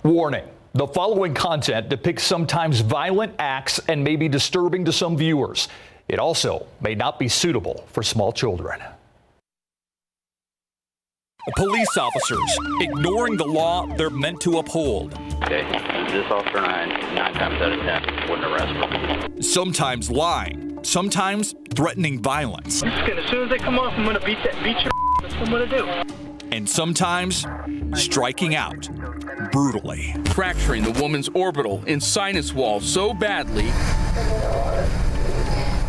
Warning, the following content depicts sometimes violent acts and may be disturbing to some viewers. It also may not be suitable for small children. Police officers ignoring the law they're meant to uphold. Okay, this officer nine times out of 10 wouldn't arrest me. Sometimes lying, sometimes threatening violence. As soon as they come off, I'm gonna beat your. That's what I'm gonna do. And sometimes striking out brutally. Fracturing the woman's orbital and sinus wall so badly,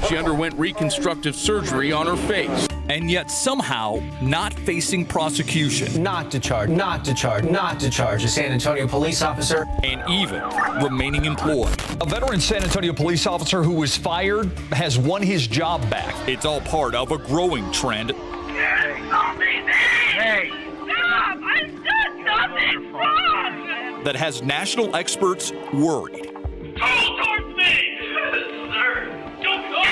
she underwent reconstructive surgery on her face. And yet somehow not facing prosecution. Not to charge a San Antonio police officer. And even remaining employed. A veteran San Antonio police officer who was fired has won his job back. It's all part of a growing trend. Hey! Stop! I said nothing wrong! That has national experts worried. Go towards me! Sir, don't go!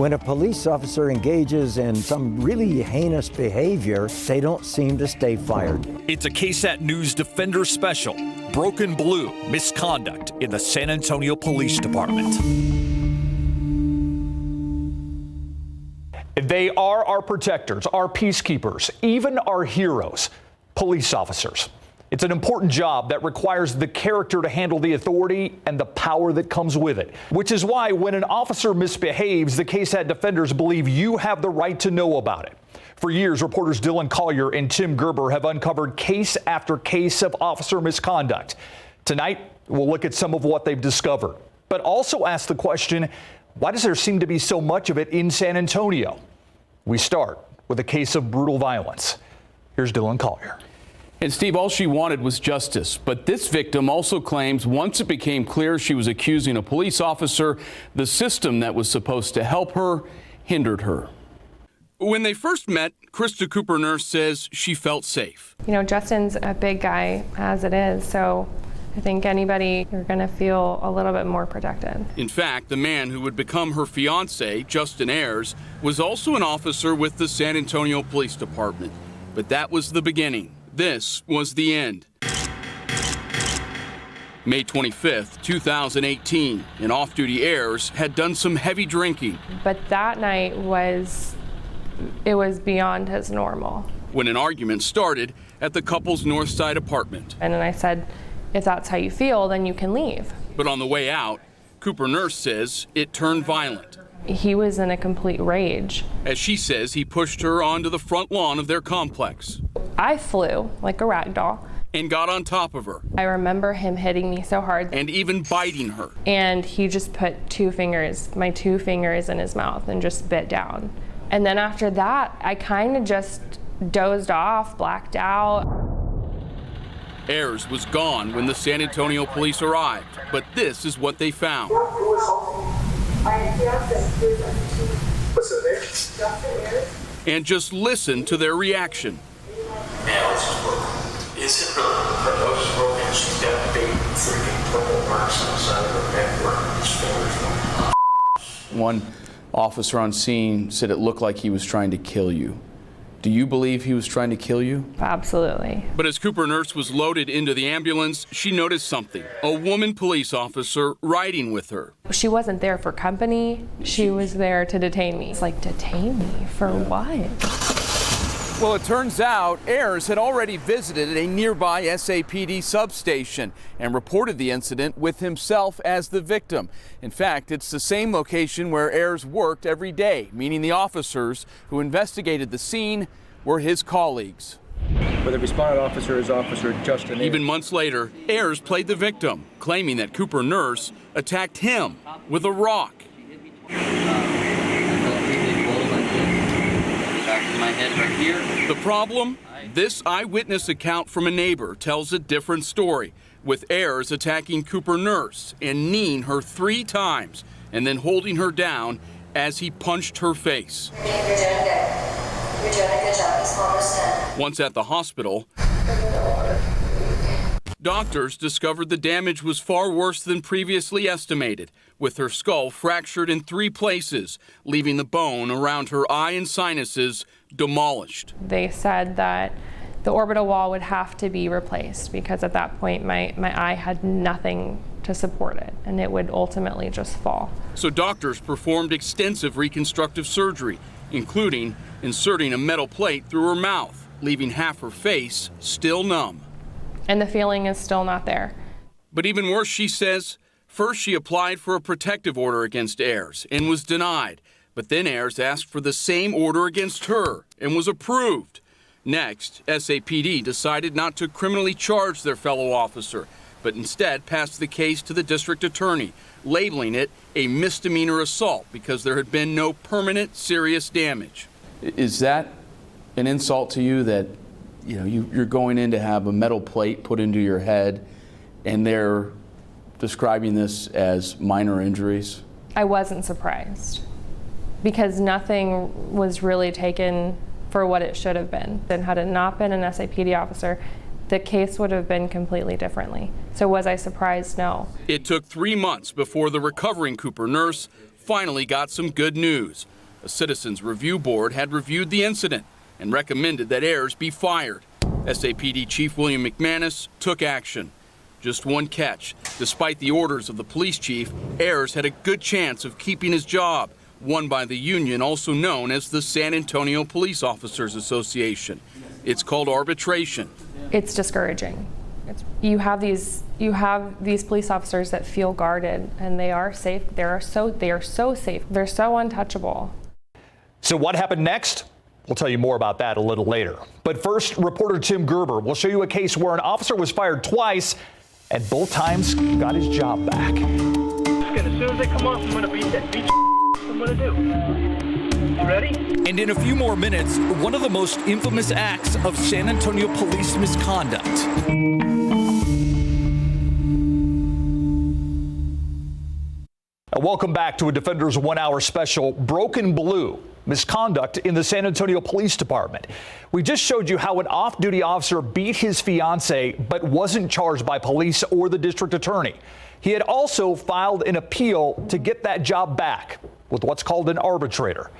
When a police officer engages in some really heinous behavior, they don't seem to stay fired. It's a KSAT News Defender Special, Broken Blue, Misconduct in the San Antonio Police Department. They are our protectors, our peacekeepers, even our heroes, police officers. It's an important job that requires the character to handle the authority and the power that comes with it, which is why when an officer misbehaves, the KSAT defenders believe you have the right to know about it. For years, reporters Dylan Collier and Tim Gerber have uncovered case after case of officer misconduct. Tonight, we'll look at some of what they've discovered, but also ask the question, why does there seem to be so much of it in San Antonio? We start with a case of brutal violence. Here's Dylan Collier. And Steve, all she wanted was justice. But this victim also claims once it became clear she was accusing a police officer, the system that was supposed to help her hindered her. When they first met, Krista Cooper Nurse says she felt safe. You know, Justin's a big guy as it is, so I think anybody, you're going to feel a little bit more protected. In fact, the man who would become her fiancé, Justin Ayers, was also an officer with the San Antonio Police Department. But that was the beginning. This was the end. May 25th, 2018, an off-duty Ayers had done some heavy drinking. But that night was beyond his normal. When an argument started at the couple's North Side apartment. And then I said, if that's how you feel, then you can leave. But on the way out, Cooper Nurse says it turned violent. He was in a complete rage. As she says, he pushed her onto the front lawn of their complex. I flew like a rag doll. And got on top of her. I remember him hitting me so hard. And even biting her. And he just put my two fingers in his mouth and just bit down. And then after that, I kind of just dozed off, blacked out. Ayers was gone when the San Antonio police arrived, but this is what they found. What's his name? And just listen to their reaction. Man, this is broken. Is it really? Her nose is broken. She's got big freaking purple marks on the side of her neck where his fingers went. One officer on scene said it looked like he was trying to kill you. Do you believe he was trying to kill you? Absolutely. But as Cooper Nurse was loaded into the ambulance, she noticed something. A woman police officer riding with her. She wasn't there for company. She was there to detain me. It's like, detain me for what? Well, it turns out Ayers had already visited a nearby SAPD substation and reported the incident with himself as the victim. In fact, it's the same location where Ayers worked every day, meaning the officers who investigated the scene were his colleagues. Where the responding officer is Officer Justin Ayers. Even months later, Ayers played the victim, claiming that Cooper Nurse attacked him with a rock. My head right here. The problem? This eyewitness account from a neighbor tells a different story, with Ayers attacking Cooper Nurse and kneeing her 3 times and then holding her down as he punched her face. You're doing good. You're doing a good job. He's almost done. Once at the hospital, doctors discovered the damage was far worse than previously estimated, with her skull fractured in 3 places, leaving the bone around her eye and sinuses demolished. They said that The orbital wall would have to be replaced because at that point my eye had nothing to support it, and it would ultimately just fall. So doctors performed extensive reconstructive surgery, including inserting a metal plate through her mouth, leaving half her face still numb. And the feeling is still not there. But even worse, she says, first she applied for a protective order against Ayers and was denied. But then Ayers asked for the same order against her and was approved. Next, SAPD decided not to criminally charge their fellow officer, but instead passed the case to the district attorney, labeling it a misdemeanor assault because there had been no permanent serious damage. Is that an insult to you that, you know, you're going in to have a metal plate put into your head and they're describing this as minor injuries? I wasn't surprised because nothing was really taken for what it should have been. Then had it not been an SAPD officer, the case would have been completely differently. So was I surprised? No. It took 3 months before the recovering Cooper nurse finally got some good news. A citizens review board had reviewed the incident and recommended that Ayers be fired. SAPD Chief William McManus took action. Just one catch. Despite the orders of the police chief, Ayers had a good chance of keeping his job, won by the union also known as the San Antonio Police Officers Association. It's called arbitration. It's discouraging. You have these police officers that feel guarded, and they are safe. They are so safe. They're so untouchable. So what happened next? We'll tell you more about that a little later. But first, reporter Tim Gerber will show you a case where an officer was fired twice and both times got his job back. As soon as they come off, I'm gonna beat that beach. I'm gonna do. You ready? And in a few more minutes, one of the most infamous acts of San Antonio police misconduct. Welcome back to a Defenders 1 Hour special, Broken Blue, misconduct in the San Antonio Police Department. We just showed you how an off-duty officer beat his fiancee but wasn't charged by police or the district attorney. He had also filed an appeal to get that job back with what's called an arbitrator.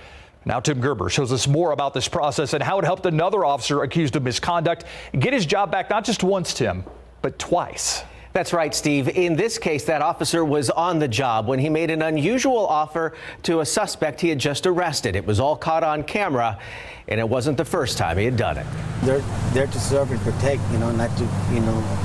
Now Tim Gerber shows us more about this process and how it helped another officer accused of misconduct get his job back not just once, Tim, but twice. That's right, Steve. In this case, that officer was on the job when he made an unusual offer to a suspect he had just arrested. It was all caught on camera, and it wasn't the first time he had done it. They're there to serve and protect, not to,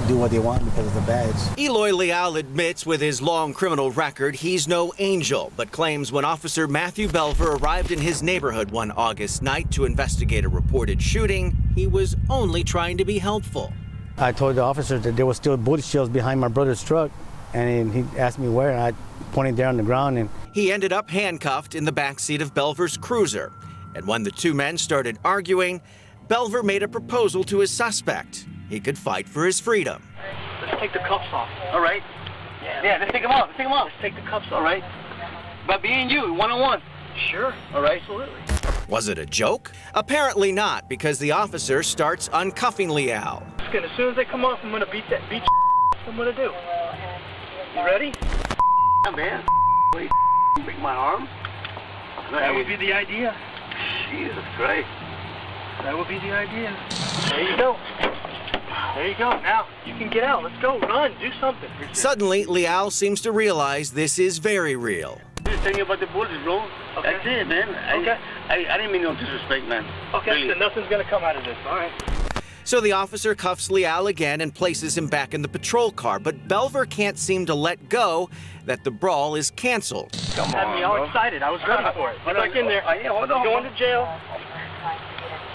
do what they want because of the badge. Eloy Leal admits with his long criminal record, he's no angel, but claims when Officer Matthew Belver arrived in his neighborhood one August night to investigate a reported shooting, he was only trying to be helpful. I told the officer that there was still bullet shells behind my brother's truck, and he asked me where, and I pointed there on the ground. And he ended up handcuffed in the backseat of Belver's cruiser. And when the two men started arguing, Belver made a proposal to his suspect. He could fight for his freedom. Let's take the cuffs off. All right? Yeah, let's take them off. Let's take the cuffs off. All right? But me and you, one-on-one. Sure. All right. Absolutely. Was it a joke? Apparently not, because the officer starts uncuffing Leal. As soon as they come off, I'm gonna beat that beach. I'm gonna do. You ready? Yeah, man. Break my arm. That would be the idea. Jesus Christ. That would be the idea. There you go. There you go. Now you can get out. Let's go. Run. Do something. Suddenly, Leal seems to realize this is very real. Just tell you about the bullets, bro. Okay. That's it, man. I didn't mean no disrespect, man. Okay, really. So nothing's gonna come out of this. All right. So the officer cuffs Leal again and places him back in the patrol car, but Belver can't seem to let go that the brawl is canceled. Come on, had me all excited. I was ready for it. Get back in there. Hold on. Going to jail.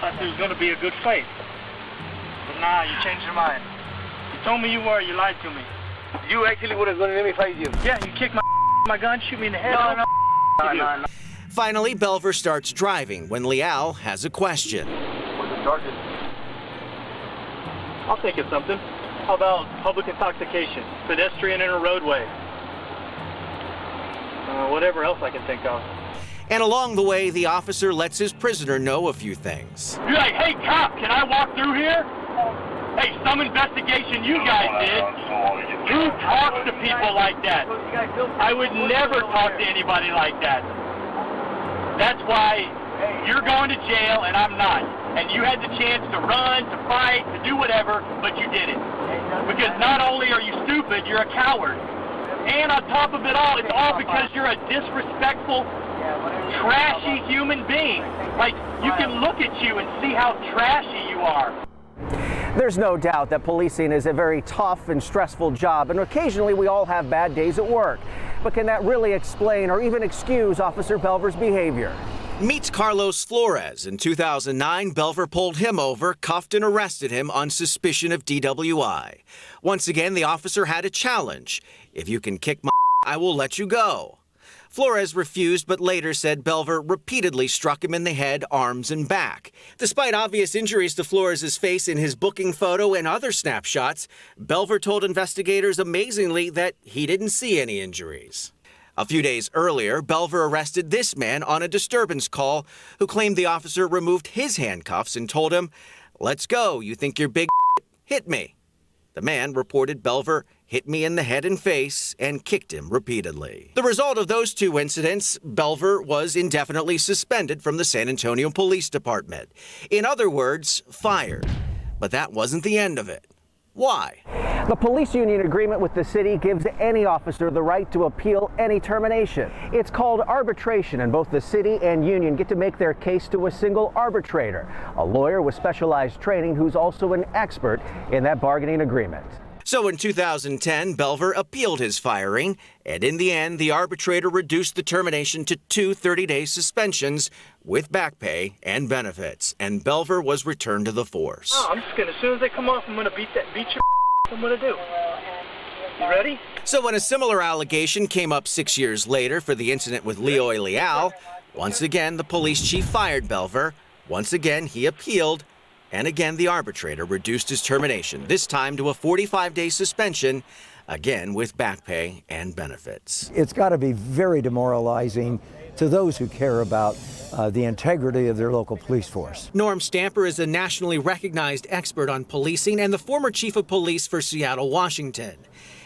Thought there was gonna be a good fight, but nah, you changed your mind. You told me you were. You lied to me. You actually would have gonna let me fight you. Yeah, you kicked my gun, shoot me in the head. No. Finally, Belver starts driving when Leal has a question. What's the charges? I'll think of something. How about public intoxication, pedestrian in a roadway? Whatever else I can think of. And along the way, the officer lets his prisoner know a few things. You're like, hey, cop, can I walk through here? Hey, some investigation you guys did. Who talks to people like that? I would never talk to anybody like that. That's why you're going to jail and I'm not. and you had the chance to run, to fight, to do whatever, but you didn't. Because not only are you stupid, you're a coward. And on top of it all, it's all because you're a disrespectful, trashy human being. Like, you can look at you and see how trashy you are. There's no doubt that policing is a very tough and stressful job, and occasionally we all have bad days at work. But can that really explain or even excuse Officer Belver's behavior? Meet Carlos Flores. In 2009, Belver pulled him over, cuffed and arrested him on suspicion of DWI. Once again, the officer had a challenge. If you can kick my I will let you go. Flores refused, but later said Belver repeatedly struck him in the head, arms, and back. Despite obvious injuries to Flores' face in his booking photo and other snapshots, Belver told investigators amazingly that he didn't see any injuries. A few days earlier, Belver arrested this man on a disturbance call who claimed the officer removed his handcuffs and told him, "Let's go, you think you're big, hit me." The man reported Belver hit me in the head and face and kicked him repeatedly. The result of those two incidents, Belver was indefinitely suspended from the San Antonio Police Department. In other words, fired. But that wasn't the end of it. Why? The police union agreement with the city gives any officer the right to appeal any termination. It's called arbitration, and both the city and union get to make their case to a single arbitrator, a lawyer with specialized training who's also an expert in that bargaining agreement. So in 2010, Belver appealed his firing, and in the end, the arbitrator reduced the termination to 2 30-day suspensions with back pay and benefits, and Belver was returned to the force. Oh, I'm just gonna, as soon as they come off, I'm gonna beat your I'm gonna do. You ready? So when a similar allegation came up 6 years later for the incident with Leo Elial, once again, the police chief fired Belver. Once again, he appealed. And again, the arbitrator reduced his termination, this time to a 45-day suspension, again with back pay and benefits. It's got to be very demoralizing to those who care about the integrity of their local police force. Norm Stamper is a nationally recognized expert on policing and the former chief of police for Seattle, Washington.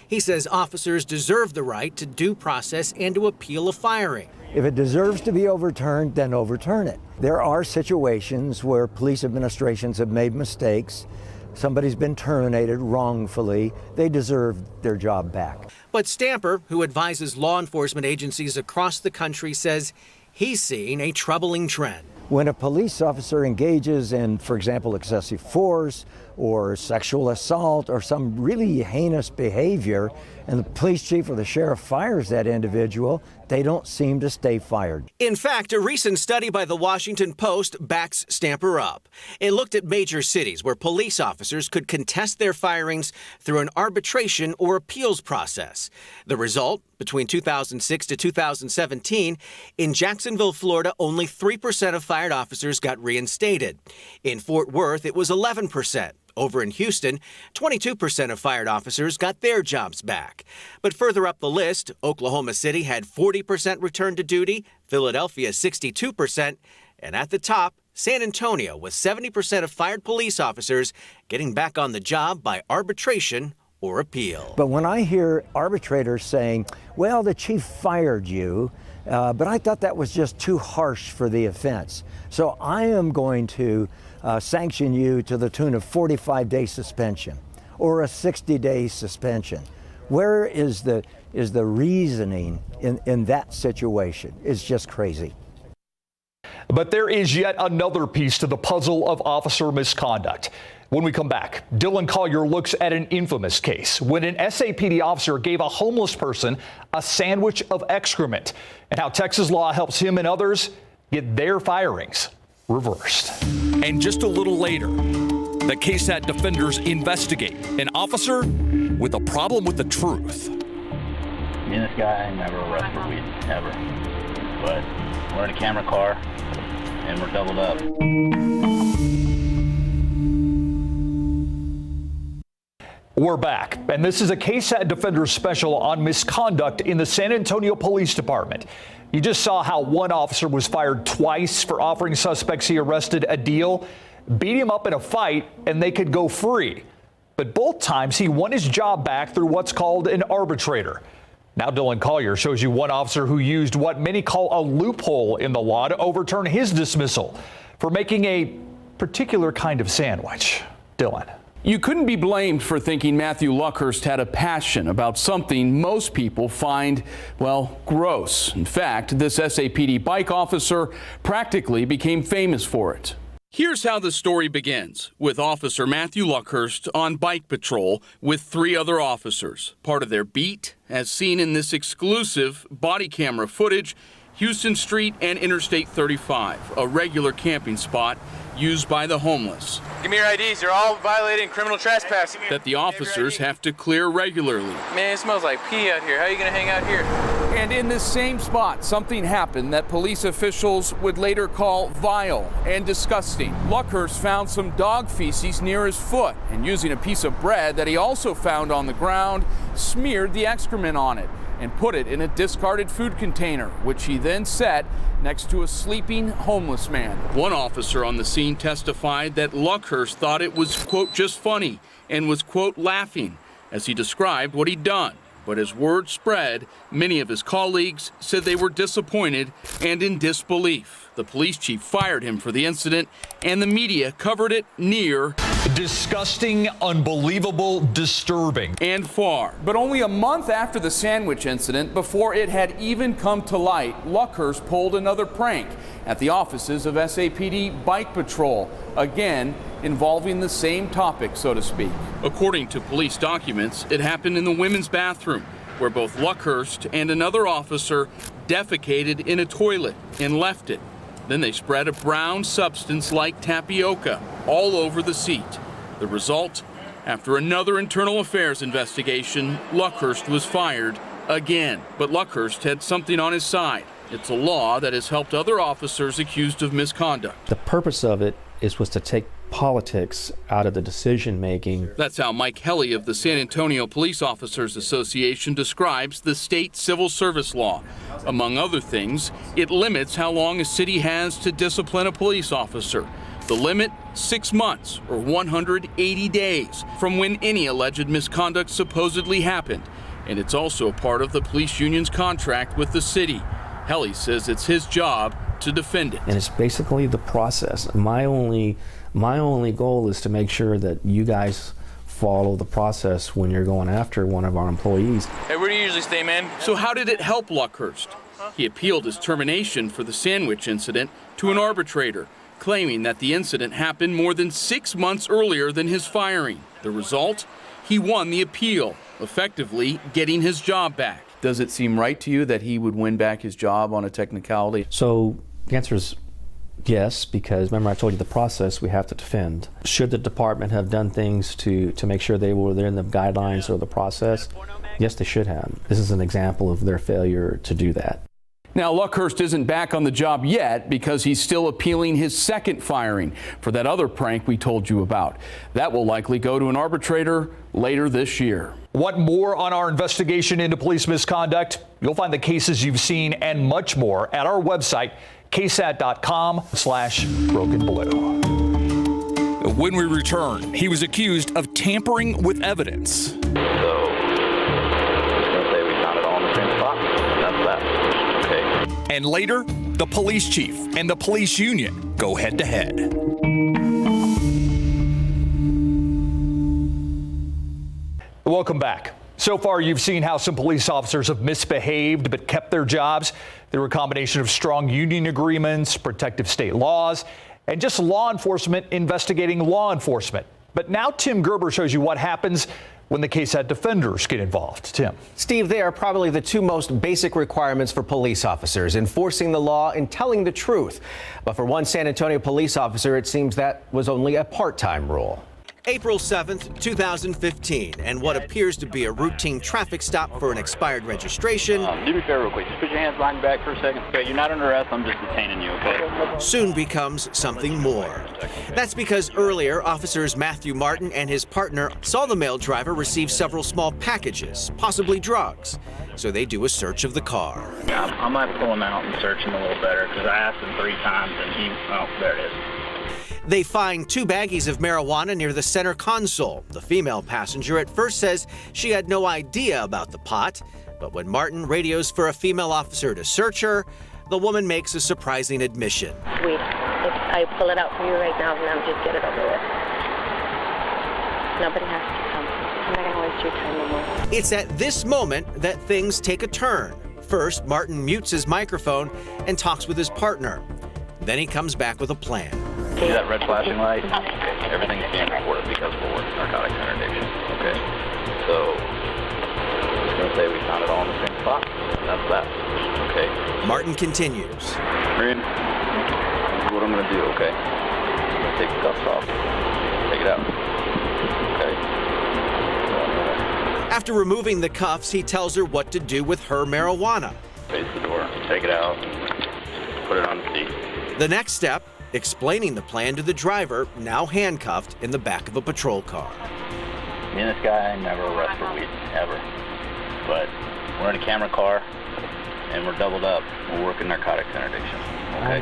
He says officers deserve the right to due process and to appeal a firing. If it deserves to be overturned, then overturn it. There are situations where police administrations have made mistakes. Somebody's been terminated wrongfully. They deserve their job back. But Stamper, who advises law enforcement agencies across the country, says he's seeing a troubling trend. When a police officer engages in, for example, excessive force or sexual assault or some really heinous behavior, and the police chief or the sheriff fires that individual, they don't seem to stay fired. In fact, a recent study by the Washington Post backs Stamper up. It looked at major cities where police officers could contest their firings through an arbitration or appeals process. The result, between 2006 to 2017, in Jacksonville, Florida, only 3% of fired officers got reinstated. In Fort Worth, it was 11%. Over in Houston, 22% of fired officers got their jobs back. But further up the list, Oklahoma City had 40% return to duty, Philadelphia 62%, and at the top, San Antonio with 70% of fired police officers getting back on the job by arbitration or appeal. But when I hear arbitrators saying, well, the chief fired you, but I thought that was just too harsh for the offense, so I am going to sanction you to the tune of 45-day suspension or a 60-day suspension. Where is the reasoning in that situation? It's just crazy. But there is yet another piece to the puzzle of officer misconduct. When we come back, Dylan Collier looks at an infamous case when an SAPD officer gave a homeless person a sandwich of excrement, and how Texas law helps him and others get their firings reversed. And just a little later, the KSAT defenders investigate an officer with a problem with the truth. Me and this guy never arrested for weed, ever. But we're in a camera car and we're doubled up. We're back, and this is a KSAT Defender special on misconduct in the San Antonio Police Department. You just saw how one officer was fired twice for offering suspects he arrested a deal, beat him up in a fight, and they could go free. But both times he won his job back through what's called an arbitrator. Now Dylan Collier shows you one officer who used what many call a loophole in the law to overturn his dismissal for making a particular kind of sandwich. Dylan. You couldn't be blamed for thinking Matthew Luckhurst had a passion about something most people find, well, gross. In fact, this SAPD bike officer practically became famous for it. Here's how the story begins, with Officer Matthew Luckhurst on bike patrol with 3 other officers. Part of their beat, as seen in this exclusive body camera footage, Houston Street and Interstate 35, a regular camping spot used by the homeless. Give me your IDs, you're all violating criminal trespassing. That the officers have to clear regularly. Man, it smells like pee out here. How are you gonna hang out here? And in this same spot, something happened that police officials would later call vile and disgusting. Luckhurst found some dog feces near his foot, and using a piece of bread that he also found on the ground, smeared the excrement on it and put it in a discarded food container, which he then set next to a sleeping homeless man. One officer on the scene testified that Luckhurst thought it was, quote, just funny, and was, quote, laughing as he described what he'd done. But as word spread, many of his colleagues said they were disappointed and in disbelief. The police chief fired him for the incident, and the media covered it near disgusting, unbelievable, disturbing, and far. But only a month after the sandwich incident, before it had even come to light, Luckhurst pulled another prank at the offices of SAPD Bike Patrol, again involving the same topic, so to speak. According to police documents, it happened in the women's bathroom, where both Luckhurst and another officer defecated in a toilet and left it. Then they spread a brown substance like tapioca all over the seat. The result, after another internal affairs investigation, Luckhurst was fired again. But Luckhurst had something on his side. It's a law that has helped other officers accused of misconduct. The purpose of it was to take politics out of the decision making. That's how Mike Helly of the San Antonio Police Officers Association describes the state civil service law. Among other things, it limits how long a city has to discipline a police officer. The limit, 6 months or 180 days from when any alleged misconduct supposedly happened. And it's also a part of the police union's contract with the city. Helly says it's his job to defend it. And it's basically the process. My only goal is to make sure that you guys follow the process when you're going after one of our employees. Hey, where do you usually stay, man? So how did it help Luckhurst? He appealed his termination for the sandwich incident to an arbitrator, claiming that the incident happened more than 6 months earlier than his firing. The result? He won the appeal, effectively getting his job back. Does it seem right to you that he would win back his job on a technicality? So the answer is yes, because remember I told you the process we have to defend. Should the department have done things to make sure they were within the guidelines or the process? Yes, they should have. This is an example of their failure to do that. Now, Luckhurst isn't back on the job yet because he's still appealing his second firing for that other prank we told you about. That will likely go to an arbitrator later this year. Want more on our investigation into police misconduct? You'll find the cases you've seen and much more at our website, ksat.com/brokenblue. When we return, he was accused of tampering with evidence. And later, the police chief and the police union go head to head. Welcome back. So far, you've seen how some police officers have misbehaved but kept their jobs through a combination of strong union agreements, protective state laws, and just law enforcement investigating law enforcement. But now Tim Gerber shows you what happens when the KSAT defenders get involved. Tim. Steve, they are probably the two most basic requirements for police officers, enforcing the law and telling the truth. But for one San Antonio police officer, it seems that was only a part-time rule. April 7th, 2015, and what appears to be a routine traffic stop for an expired registration. Do me a favor real quick. Just put your hands behind your back for a second. Okay, you're not under arrest. I'm just detaining you, okay? Soon becomes something more. That's because earlier, officers Matthew Martin and his partner saw the male driver receive several small packages, possibly drugs. So they do a search of the car. Yeah, I might pull him out and search him a little better because I asked him 3 times and there it is. They find 2 baggies of marijuana near the center console. The female passenger at first says she had no idea about the pot, but when Martin radios for a female officer to search her, the woman makes a surprising admission. I I pull it out for you right now and then just get it over with. Nobody has to come. I'm not gonna waste your time no more. It's at this moment that things take a turn. First, Martin mutes his microphone and talks with his partner. Then he comes back with a plan. See that red flashing light? Okay. Everything's being reported because we're working narcotics interdiction. Okay. So, I'm just going to say we found it all in the same spot. That's that. Okay. Martin continues. Green, this is what I'm going to do, okay? I'm going to take the cuffs off. Take it out. Okay. After removing the cuffs, he tells her what to do with her marijuana. Face the door. Take it out. Put it on the seat. The next step, explaining the plan to the driver, now handcuffed in the back of a patrol car. Me and this guy never arrest for weed, ever. But we're in a camera car, and we're doubled up. We're working narcotics interdiction, okay?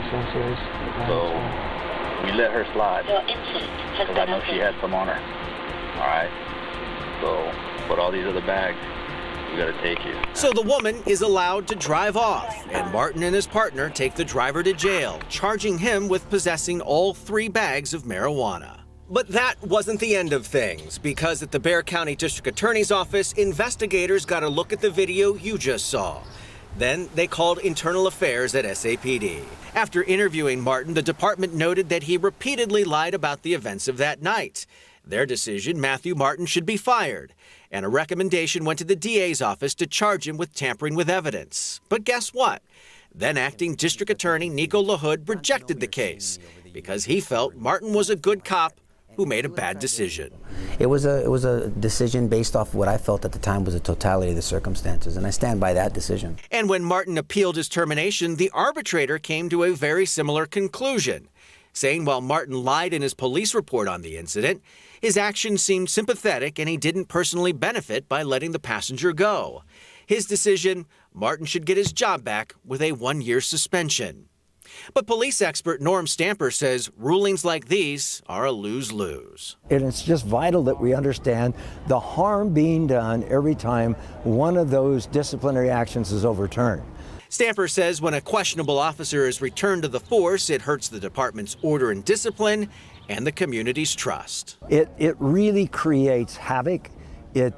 So we let her slide, because I know she had some on her, all right? So, but all these other bags, we gotta take you. So the woman is allowed to drive off, and Martin and his partner take the driver to jail, charging him with possessing all 3 bags of marijuana. But that wasn't the end of things, because at the Bexar County District Attorney's Office, investigators got a look at the video you just saw. Then they called Internal Affairs at SAPD. After interviewing Martin, the department noted that he repeatedly lied about the events of that night. Their decision, Matthew Martin should be fired, and a recommendation went to the DA's office to charge him with tampering with evidence. But guess what? Then acting District Attorney Nico LaHood rejected the case because he felt Martin was a good cop who made a bad decision. It was a decision based off what I felt at the time was the totality of the circumstances, and I stand by that decision. And when Martin appealed his termination, the arbitrator came to a very similar conclusion, saying while Martin lied in his police report on the incident, his actions seemed sympathetic and he didn't personally benefit by letting the passenger go. His decision, Martin should get his job back with a 1-year suspension. But police expert Norm Stamper says rulings like these are a lose-lose. And it's just vital that we understand the harm being done every time one of those disciplinary actions is overturned. Stamper says when a questionable officer is returned to the force, it hurts the department's order and discipline and the community's trust. It really creates havoc. It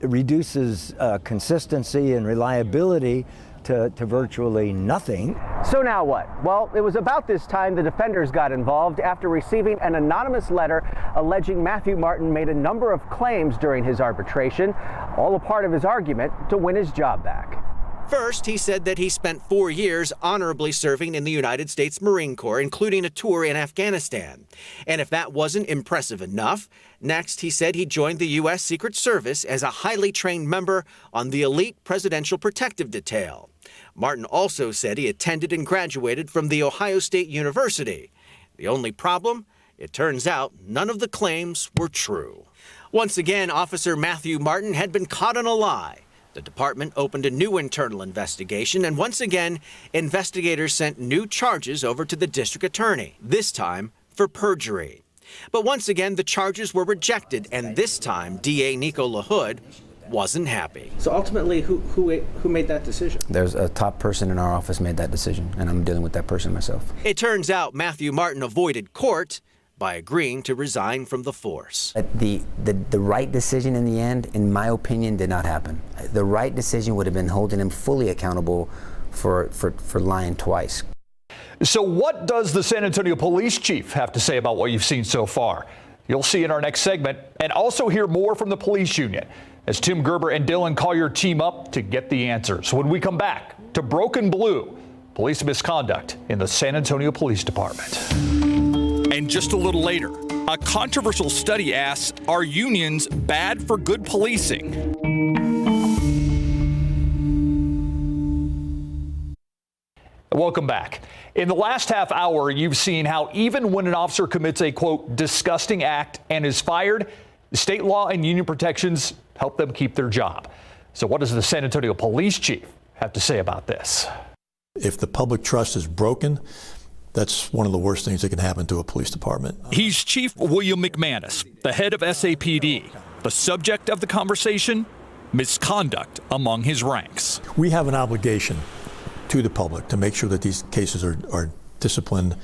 reduces consistency and reliability to virtually nothing. So now what? Well, it was about this time the defenders got involved after receiving an anonymous letter alleging Matthew Martin made a number of claims during his arbitration, all a part of his argument to win his job back. First, he said that he spent 4 years honorably serving in the United States Marine Corps, including a tour in Afghanistan. And if that wasn't impressive enough, next he said he joined the U.S. Secret Service as a highly trained member on the elite Presidential Protective Detail. Martin also said he attended and graduated from The Ohio State University. The only problem? It turns out none of the claims were true. Once again, Officer Matthew Martin had been caught in a lie. The department opened a new internal investigation, and once again, investigators sent new charges over to the district attorney, this time for perjury. But once again, the charges were rejected, and this time, DA Nico LaHood wasn't happy. So ultimately, who made that decision? There's a top person in our office made that decision, and I'm dealing with that person myself. It turns out Matthew Martin avoided court by agreeing to resign from the force. The right decision in the end, in my opinion, did not happen. The right decision would have been holding him fully accountable for lying twice. So what does the San Antonio police chief have to say about what you've seen so far? You'll see in our next segment, and also hear more from the police union as Tim Gerber and Dylan Collier team up to get the answers when we come back to Broken Blue, police misconduct in the San Antonio Police Department. And just a little later, a controversial study asks, are unions bad for good policing? Welcome back. In the last half hour, you've seen how even when an officer commits a, quote, disgusting act and is fired, state law and union protections help them keep their job. So what does the San Antonio police chief have to say about this? If the public trust is broken, that's one of the worst things that can happen to a police department. He's Chief William McManus, the head of SAPD. The subject of the conversation, misconduct among his ranks. We have an obligation to the public to make sure that these cases are disciplined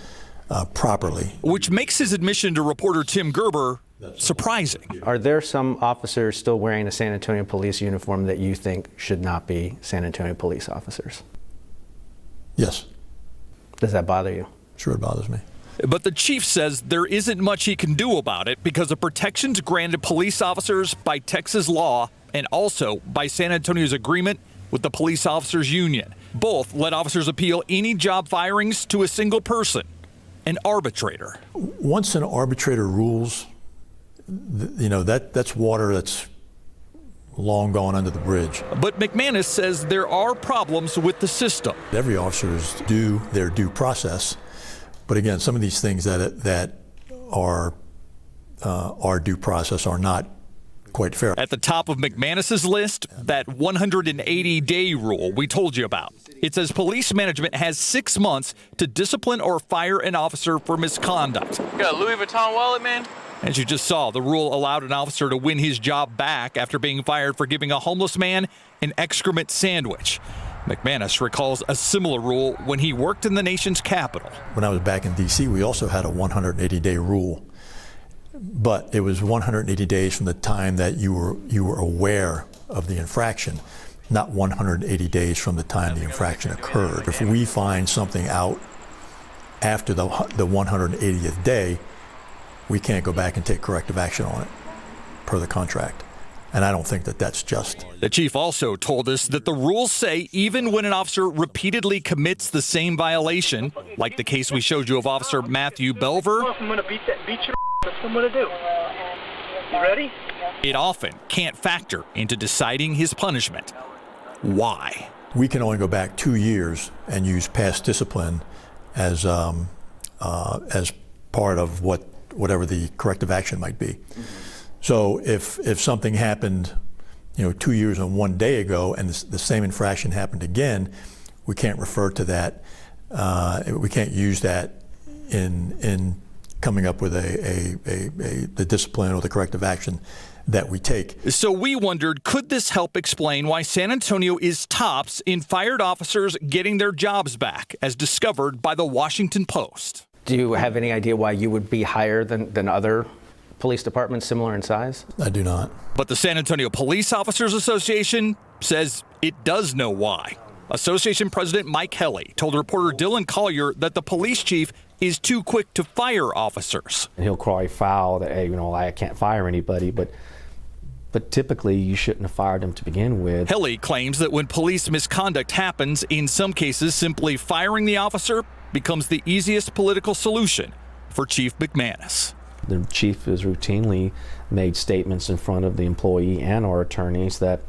properly. Which makes his admission to reporter Tim Gerber surprising. Are there some officers still wearing a San Antonio police uniform that you think should not be San Antonio police officers? Yes. Does that bother you? Sure, it bothers me. But the chief says there isn't much he can do about it because of protections granted police officers by Texas law and also by San Antonio's agreement with the police officers union. Both let officers appeal any job firings to a single person, an arbitrator. Once an arbitrator rules, that's water that's long gone under the bridge. But McManus says there are problems with the system. Every officer is due their due process, but again, some of these things that are due process are not quite fair. At the top of McManus's list, that 180-day rule we told you about. It says police management has 6 months to discipline or fire an officer for misconduct. You got a Louis Vuitton wallet, man? As you just saw, the rule allowed an officer to win his job back after being fired for giving a homeless man an excrement sandwich. McManus recalls a similar rule when he worked in the nation's capital. When I was back in D.C., we also had a 180-day rule, but it was 180 days from the time that you were aware of the infraction, not 180 days from the time the infraction occurred. If we find something out after the 180th day, we can't go back and take corrective action on it per the contract. And I don't think that that's just. The chief also told us that the rules say even when an officer repeatedly commits the same violation, like the case we showed you of Officer Matthew Belver, I'm going to beat your that's what I'm going to do. You ready? it often can't factor into deciding his punishment. Why? We can only go back 2 years and use past discipline as part of whatever the corrective action might be. So if something happened, 2 years and 1 day ago, and the same infraction happened again, we can't refer to that. We can't use that in coming up with the discipline or the corrective action that we take. So we wondered, could this help explain why San Antonio is tops in fired officers getting their jobs back, as discovered by the Washington Post? Do you have any idea why you would be higher than other police departments similar in size? I do not. But the San Antonio Police Officers Association says it does know why. Association President Mike Helly told reporter Dylan Collier that the police chief is too quick to fire officers. And he'll cry foul that, hey, I can't fire anybody, but typically you shouldn't have fired him to begin with. Helly claims that when police misconduct happens, in some cases simply firing the officer becomes the easiest political solution for Chief McManus. The chief has routinely made statements in front of the employee and our attorneys that,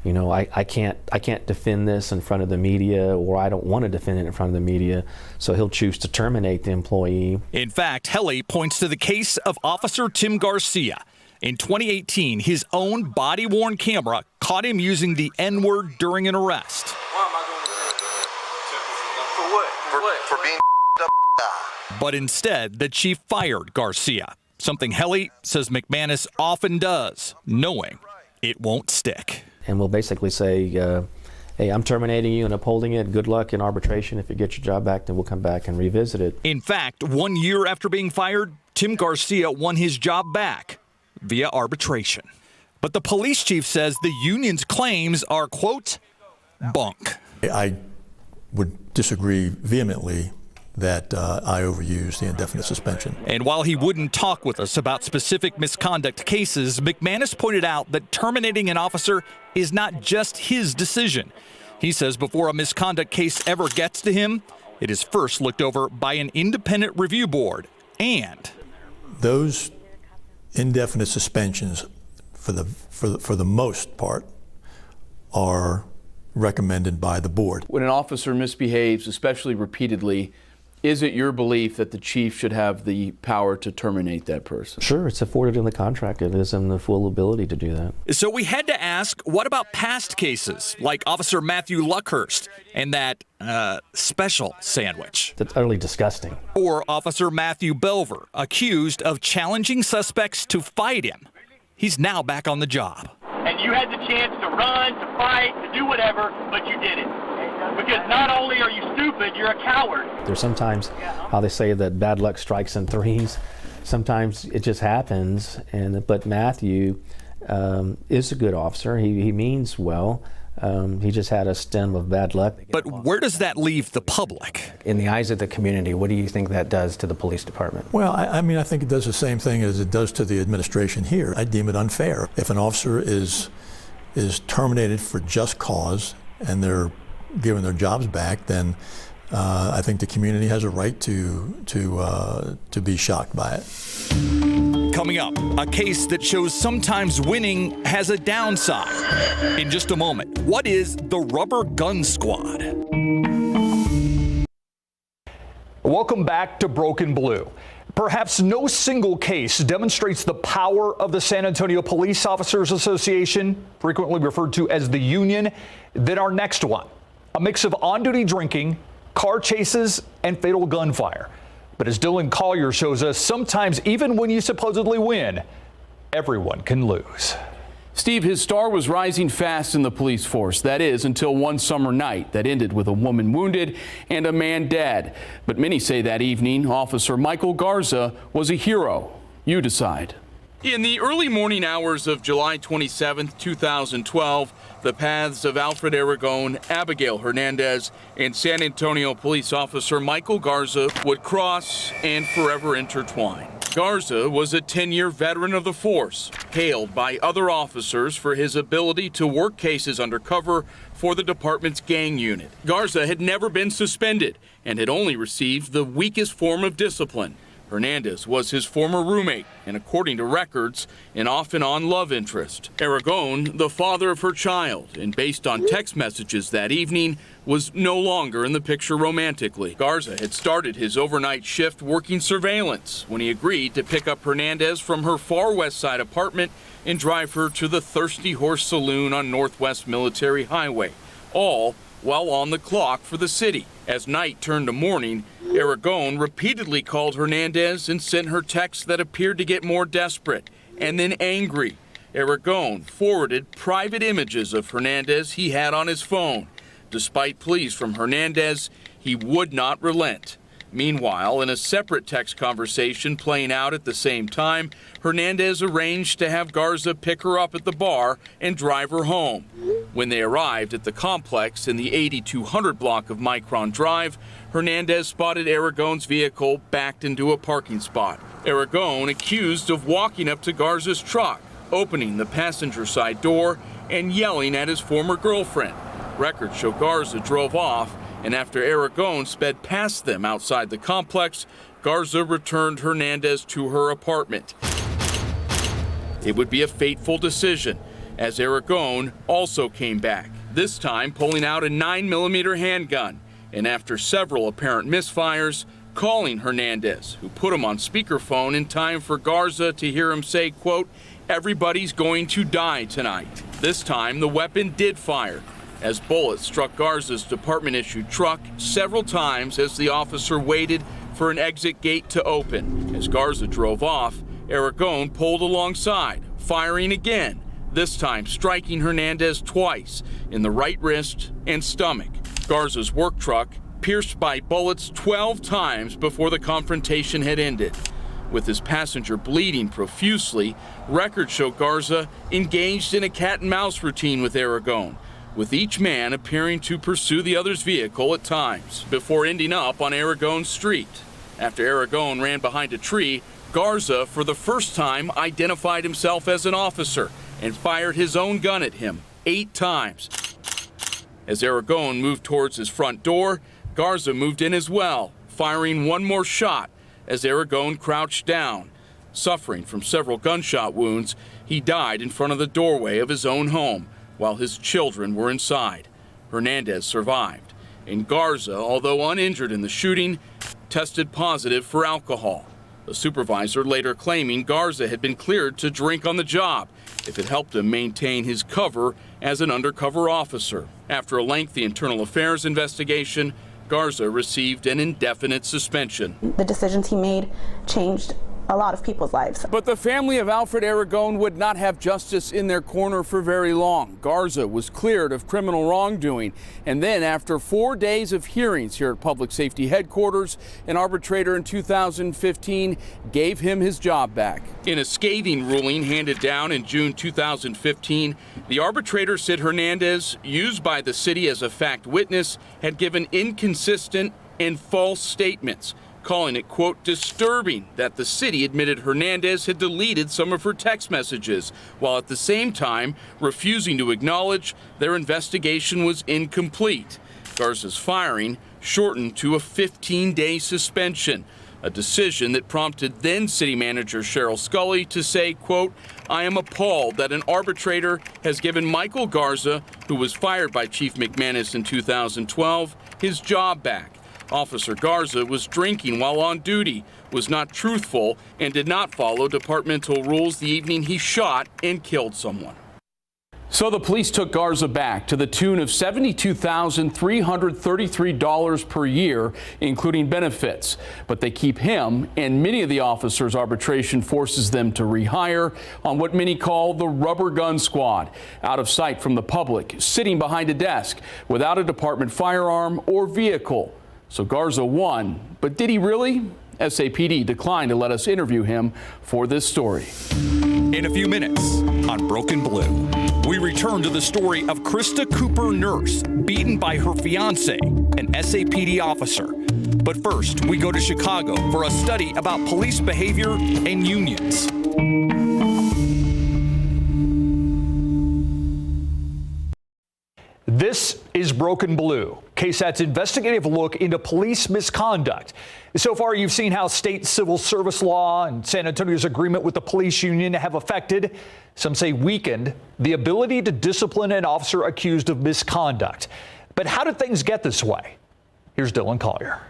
I can't defend this in front of the media, or I don't want to defend it in front of the media, so he'll choose to terminate the employee. In fact, Helly points to the case of Officer Tim Garcia. In 2018, his own body-worn camera caught him using the N-word during an arrest. Why am I doing this? For what? For being up. But instead, the chief fired Garcia, something Helly says McManus often does, knowing it won't stick. And we'll basically say, hey, I'm terminating you and upholding it. Good luck in arbitration. If you get your job back, then we'll come back and revisit it. In fact, 1 year after being fired, Tim Garcia won his job back via arbitration. But the police chief says the union's claims are, quote, bunk. I would disagree vehemently that I overused the indefinite suspension. And while he wouldn't talk with us about specific misconduct cases, McManus pointed out that terminating an officer is not just his decision. He says before a misconduct case ever gets to him, it is first looked over by an independent review board. And those indefinite suspensions, for the most part, are recommended by the board. When an officer misbehaves, especially repeatedly, is it your belief that the chief should have the power to terminate that person? Sure, it's afforded in the contract. It is in the full ability to do that. So we had to ask, what about past cases like Officer Matthew Luckhurst and that special sandwich? That's utterly disgusting. Or Officer Matthew Belver, accused of challenging suspects to fight him. He's now back on the job. And you had the chance to run, to fight, to do whatever, but you didn't. Because not only are you stupid, you're a coward. There's sometimes how they say that bad luck strikes in threes. Sometimes it just happens, but Matthew is a good officer. He means well. He just had a stem of bad luck. But where does that leave the public? In the eyes of the community, what do you think that does to the police department? Well, I mean, I think it does the same thing as it does to the administration here. I deem it unfair. If an officer is terminated for just cause and they're given their jobs back, then I think the community has a right to be shocked by it. Coming up, a case that shows sometimes winning has a downside. In just a moment, what is the Rubber Gun Squad? Welcome back to Broken Blue. Perhaps no single case demonstrates the power of the San Antonio Police Officers Association, frequently referred to as the union, than our next one. A mix of on-duty drinking, car chases, and fatal gunfire. But as Dylan Collier shows us, sometimes even when you supposedly win, everyone can lose. Steve, his star was rising fast in the police force. That is, until one summer night that ended with a woman wounded and a man dead. But many say that evening, Officer Michael Garza was a hero. You decide. In the early morning hours of July 27, 2012, the paths of Alfred Aragon, Abigail Hernandez, and San Antonio police officer Michael Garza would cross and forever intertwine. Garza was a 10-year veteran of the force, hailed by other officers for his ability to work cases undercover for the department's gang unit. Garza had never been suspended and had only received the weakest form of discipline. Hernandez was his former roommate and, according to records, an off-and-on love interest. Aragon, the father of her child, and based on text messages that evening, was no longer in the picture romantically. Garza had started his overnight shift working surveillance when he agreed to pick up Hernandez from her far west side apartment and drive her to the Thirsty Horse Saloon on Northwest Military Highway, all while on the clock for the city. As night turned to morning, Aragon repeatedly called Hernandez and sent her texts that appeared to get more desperate and then angry. Aragon forwarded private images of Hernandez he had on his phone. Despite pleas from Hernandez, he would not relent. Meanwhile, in a separate text conversation playing out at the same time, Hernandez arranged to have Garza pick her up at the bar and drive her home. When they arrived at the complex in the 8200 block of Micron Drive, Hernandez spotted Aragon's vehicle backed into a parking spot. Aragon accused of walking up to Garza's truck, opening the passenger side door, and yelling at his former girlfriend. Records show Garza drove off, and after Aragon sped past them outside the complex, Garza returned Hernandez to her apartment. It would be a fateful decision, as Aragon also came back, this time pulling out a 9mm handgun, and after several apparent misfires, calling Hernandez, who put him on speakerphone in time for Garza to hear him say, quote, "Everybody's going to die tonight." This time, the weapon did fire, as bullets struck Garza's department-issued truck several times as the officer waited for an exit gate to open. As Garza drove off, Aragon pulled alongside, firing again, this time striking Hernandez twice in the right wrist and stomach. Garza's work truck pierced by bullets 12 times before the confrontation had ended. With his passenger bleeding profusely, records show Garza engaged in a cat-and-mouse routine with Aragon, with each man appearing to pursue the other's vehicle at times, before ending up on Aragon Street. After Aragon ran behind a tree, Garza, for the first time, identified himself as an officer and fired his own gun at him 8 times. As Aragon moved towards his front door, Garza moved in as well, firing one more shot as Aragon crouched down. Suffering from several gunshot wounds, he died in front of the doorway of his own home, while his children were inside. Hernandez survived, and Garza, although uninjured in the shooting, tested positive for alcohol. The supervisor later claiming Garza had been cleared to drink on the job if it helped him maintain his cover as an undercover officer. After a lengthy internal affairs investigation, Garza received an indefinite suspension. The decisions he made changed a lot of people's lives. But the family of Alfred Aragon would not have justice in their corner for very long. Garza was cleared of criminal wrongdoing, and then after 4 days of hearings here at Public Safety Headquarters, an arbitrator in 2015 gave him his job back. In a scathing ruling handed down in June 2015, the arbitrator said Hernandez, used by the city as a fact witness, had given inconsistent and false statements, calling it, quote, disturbing that the city admitted Hernandez had deleted some of her text messages, while at the same time refusing to acknowledge their investigation was incomplete. Garza's firing shortened to a 15-day suspension, a decision that prompted then city manager Cheryl Scully to say, quote, I am appalled that an arbitrator has given Michael Garza, who was fired by Chief McManus in 2012, his job back. Officer Garza was drinking while on duty, was not truthful, and did not follow departmental rules the evening he shot and killed someone. So the police took Garza back to the tune of $72,333 per year, including benefits. But they keep him, and many of the officers arbitration forces them to rehire on what many call the rubber gun squad, out of sight from the public, sitting behind a desk without a department firearm or vehicle. So Garza won, but did he really? SAPD declined to let us interview him for this story. In a few minutes on Broken Blue, we return to the story of Krista Cooper, nurse, beaten by her fiance, an SAPD officer. But first, we go to Chicago for a study about police behavior and unions. This is Broken Blue, KSAT's investigative look into police misconduct. So far, you've seen how state civil service law and San Antonio's agreement with the police union have affected, some say weakened, the ability to discipline an officer accused of misconduct. But how did things get this way? Here's Dylan Collier.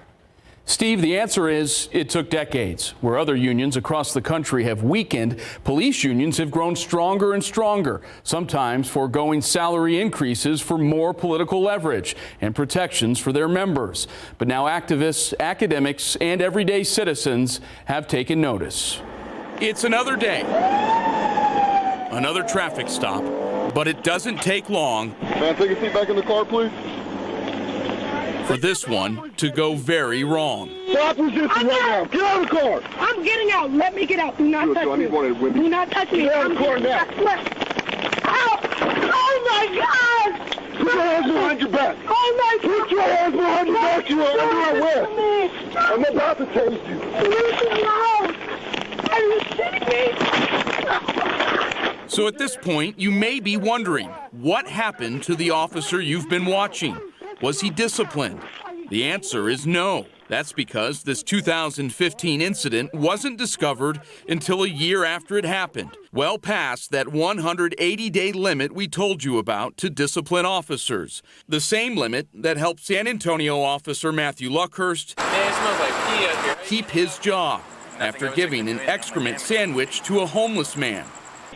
Steve, the answer is it took decades. Where other unions across the country have weakened, police unions have grown stronger and stronger, sometimes foregoing salary increases for more political leverage and protections for their members. But now activists, academics, and everyday citizens have taken notice. It's another day, another traffic stop, but it doesn't take long. Man, take a seat back in the car, please. For this one to go very wrong. Stop resisting right now. Get out of the car. I'm getting out. Let me get out. Do not touch me. Do not touch me. Get out of the car now. Ow! Oh my God! Put your hands behind your back. Oh my God! Put your hands behind your back. You are under arrest. I'm about to tase you. Leave me alone. Are you kidding me? So at this point, you may be wondering, what happened to the officer you've been watching? Was he disciplined? The answer is no. That's because this 2015 incident wasn't discovered until a year after it happened, well past that 180-day limit we told you about to discipline officers. The same limit that helped San Antonio officer Matthew Luckhurst keep his job after giving an excrement sandwich to a homeless man.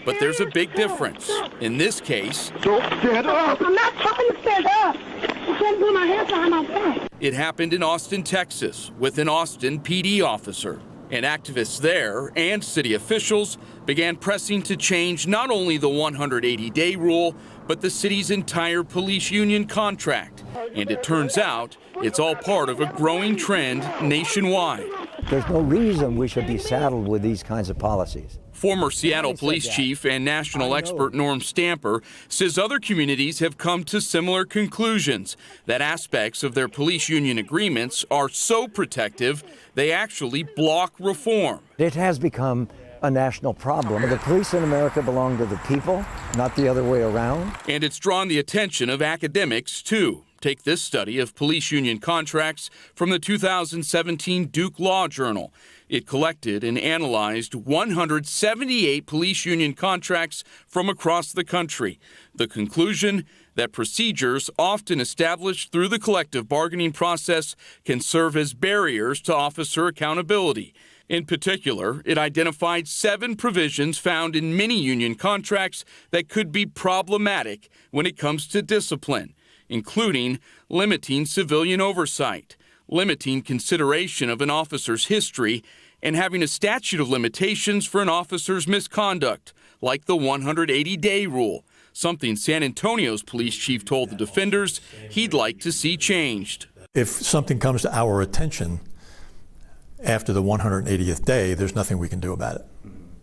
But there's a big difference. In this case, don't stand up. I'm not trying to stand up. I'm trying to put my hands behind my back. It happened in Austin, Texas, with an Austin PD officer. And activists there and city officials began pressing to change not only the 180-day rule, but the city's entire police union contract. And it turns out it's all part of a growing trend nationwide. There's no reason we should be saddled with these kinds of policies. Former Seattle police chief and national expert Norm Stamper says other communities have come to similar conclusions, that aspects of their police union agreements are so protective they actually block reform. It has become a national problem. The police in America belong to the people, not the other way around. And it's drawn the attention of academics, too. Take this study of police union contracts from the 2017 Duke Law Journal. It collected and analyzed 178 police union contracts from across the country. The conclusion: that procedures often established through the collective bargaining process can serve as barriers to officer accountability. In particular, it identified 7 provisions found in many union contracts that could be problematic when it comes to discipline, including limiting civilian oversight, limiting consideration of an officer's history, and having a statute of limitations for an officer's misconduct, like the 180-day rule, something San Antonio's police chief told the defenders he'd like to see changed. If something comes to our attention after the 180th day, there's nothing we can do about it.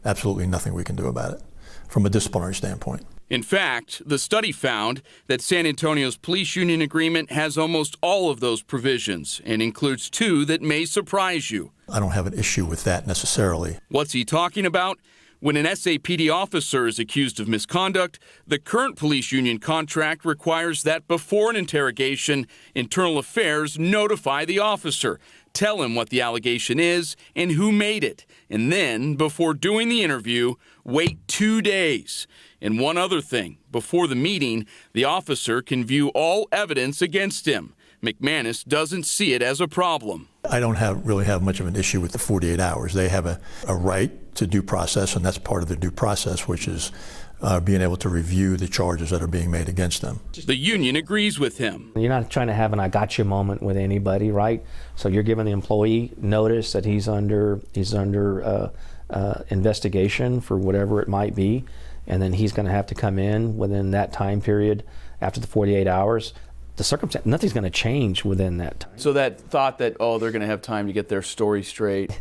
Absolutely nothing we can do about it from a disciplinary standpoint. In fact, the study found that San Antonio's police union agreement has almost all of those provisions and includes two that may surprise you. I don't have an issue with that necessarily. What's he talking about? When an SAPD officer is accused of misconduct, the current police union contract requires that before an interrogation, Internal Affairs notify the officer, tell him what the allegation is and who made it, and then, before doing the interview, wait 2 days. And one other thing, before the meeting, the officer can view all evidence against him. McManus doesn't see it as a problem. I don't really have much of an issue with the 48 hours. They have a right to due process, and that's part of the due process, which is being able to review the charges that are being made against them. The union agrees with him. You're not trying to have an I got you moment with anybody, right? So you're giving the employee notice that he's under investigation for whatever it might be, and then he's going to have to come in within that time period after the 48 hours. The circumstance, nothing's going to change within that time. So that thought that, oh, they're going to have time to get their story straight.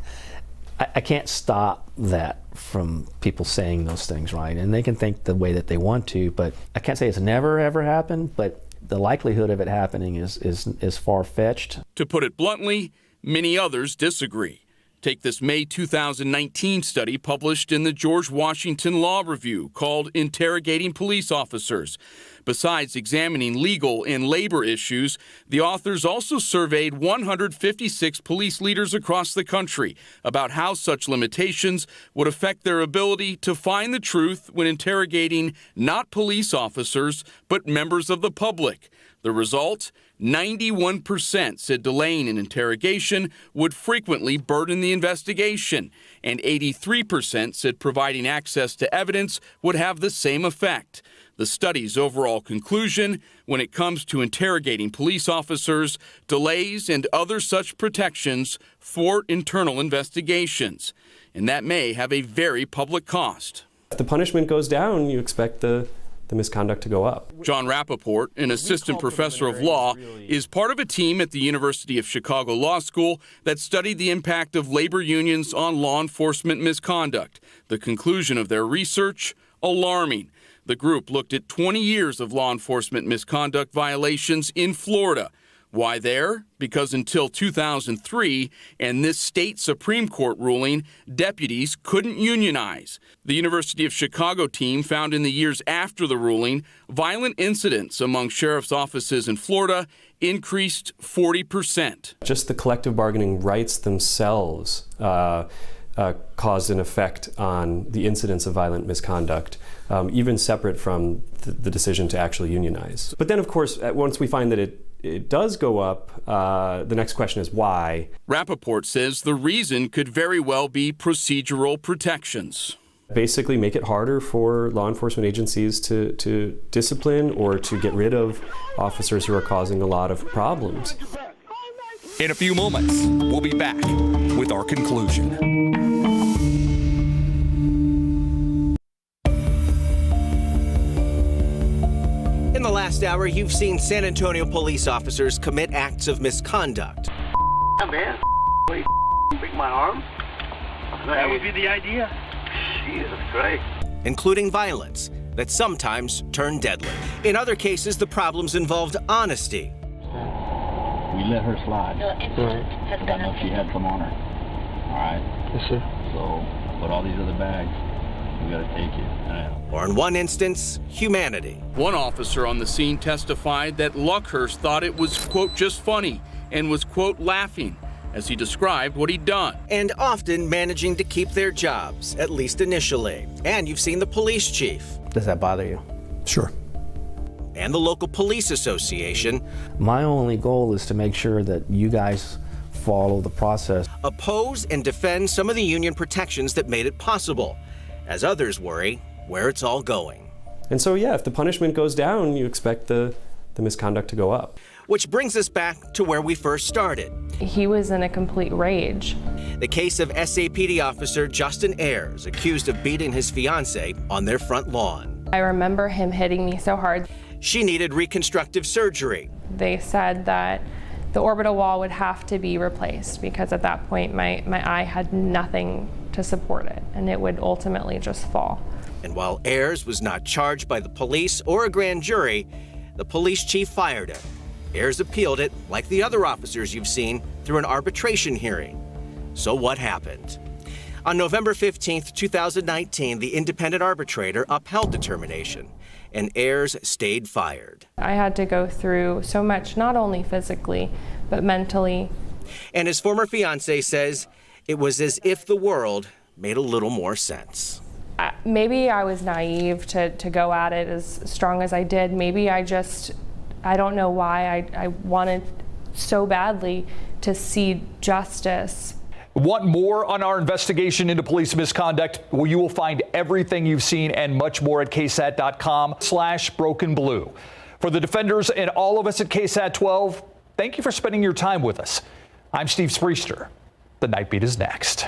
I can't stop that from people saying those things, right? And they can think the way that they want to, but I can't say it's never ever happened, but the likelihood of it happening is far-fetched. To put it bluntly, many others disagree. Take this May 2019 study published in the George Washington Law Review called Interrogating Police Officers. Besides examining legal and labor issues, the authors also surveyed 156 police leaders across the country about how such limitations would affect their ability to find the truth when interrogating not police officers, but members of the public. The result? 91% said delaying an interrogation would frequently burden the investigation, and 83% said providing access to evidence would have the same effect. The study's overall conclusion, when it comes to interrogating police officers, delays and other such protections thwart internal investigations, and that may have a very public cost. If the punishment goes down, you expect the misconduct to go up. John Rappaport, an assistant professor of law, is part of a team at the University of Chicago Law School that studied the impact of labor unions on law enforcement misconduct. The conclusion of their research? Alarming. The group looked at 20 years of law enforcement misconduct violations in Florida. Why there? Because until 2003 and this state Supreme Court ruling, deputies couldn't unionize. The University of Chicago team found in the years after the ruling, violent incidents among sheriff's offices in Florida increased 40%. Just the collective bargaining rights themselves caused an effect on the incidence of violent misconduct, even separate from the decision to actually unionize. But then, of course, once we find that it does go up, the next question is why. Rappaport says the reason could very well be procedural protections. Basically make it harder for law enforcement agencies to discipline or to get rid of officers who are causing a lot of problems. In a few moments, we'll be back with our conclusion. In the last hour, you've seen San Antonio police officers commit acts of misconduct. Man, break my arm? That would be the idea. Jesus Christ. Including violence that sometimes turn deadly. In other cases, the problems involved honesty. We let her slide. I know she had some on her. All right? Yes, sir. So, but all these other bags, we gotta take it. Or in one instance, humanity. One officer on the scene testified that Luckhurst thought it was, quote, just funny and was, quote, laughing as he described what he'd done. And often managing to keep their jobs, at least initially. And you've seen the police chief. Does that bother you? Sure. And the local police association. My only goal is to make sure that you guys follow the process. Oppose and defend some of the union protections that made it possible, as others worry where it's all going. And so, yeah, if the punishment goes down, you expect the misconduct to go up. Which brings us back to where we first started. He was in a complete rage. The case of SAPD officer Justin Ayers, accused of beating his fiancée on their front lawn. I remember him hitting me so hard. She needed reconstructive surgery. They said that the orbital wall would have to be replaced because at that point my eye had nothing to support it and it would ultimately just fall. And while Ayers was not charged by the police or a grand jury, the police chief fired him. Ayers appealed it, like the other officers you've seen, through an arbitration hearing. So what happened? On November 15th, 2019, the independent arbitrator upheld the termination, and Ayers stayed fired. I had to go through so much, not only physically, but mentally. And his former fiancée says it was as if the world made a little more sense. Maybe I was naive to go at it as strong as I did. Maybe I don't know why I wanted so badly to see justice. Want more on our investigation into police misconduct? Well, you will find everything you've seen and much more at ksat.com/brokenblue. For the defenders and all of us at KSAT 12, thank you for spending your time with us. I'm Steve Spriester. The Night Beat is next.